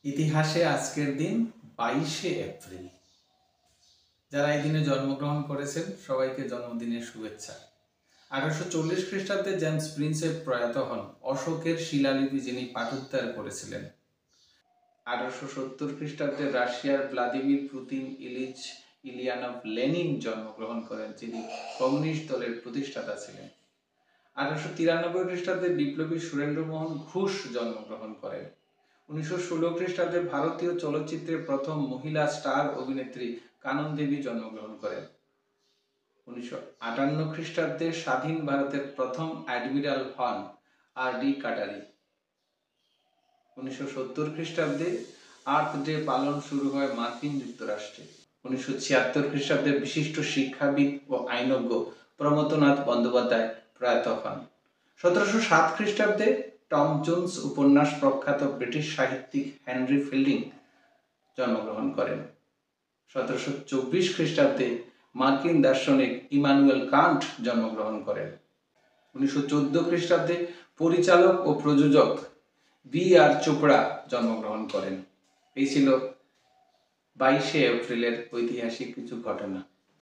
ইতিহাসে আজকের দিন 22শে এপ্রিল। যারা এই দিনে জন্মগ্রহণ করেছেন সবাইকে জন্মদিনের শুভেচ্ছা। 1840 খ্রিস্টাব্দে জেমস প্রিন্সেপ প্রয়াত হন। অশোকের শিলালিপি যিনি পাঠোদ্ধার করেছিলেন। 1870 খ্রিস্টাব্দে রাশিয়ার ভ্লাদিমির পুতিন ইলিচ ইলিয়ানভ লেনিন জন্মগ্রহণ করেন, যিনি কমিউনিস্ট দলের প্রতিষ্ঠাতা ছিলেন। 1893 খ্রিস্টাব্দে বিপ্লবী সুরেন্দ্রমোহন ঘোষ জন্মগ্রহণ করেন। 1916 খ্রিস্টাব্দে ভারতীয় চলচ্চিত্রের প্রথম মহিলা স্টার অভিনেত্রী কানন দেবী জন্মগ্রহণ করেন। 1958 খ্রিস্টাব্দে স্বাধীন ভারতের প্রথম অ্যাডমিরাল হন আর.ডি. কাটারি। 1970 খ্রিস্টাব্দে আর্থ ডে পালন শুরু হয় মার্কিন যুক্তরাষ্ট্রে। 1976 খ্রিস্টাব্দে বিশিষ্ট শিক্ষাবিদ ও আইনজ্ঞ প্রমথনাথ বন্দ্যোপাধ্যায় প্রয়াত হন। 1707 খ্রিস্টাব্দে টম জোন্স উপন্যাস প্রখ্যাত ব্রিটিশ সাহিত্যিক হেনরি ফিল্ডিং জন্মগ্রহণ করেন। 1724 খ্রিস্টাব্দে মার্কিন দার্শনিক ইমানুয়েল কান্ট জন্মগ্রহণ করেন। 1914 খ্রিস্টাব্দে পরিচালক ও প্রযোজক বি.আর. চোপড়া জন্মগ্রহণ করেন। এই ছিল 22শে এপ্রিলের ঐতিহাসিক কিছু ঘটনা।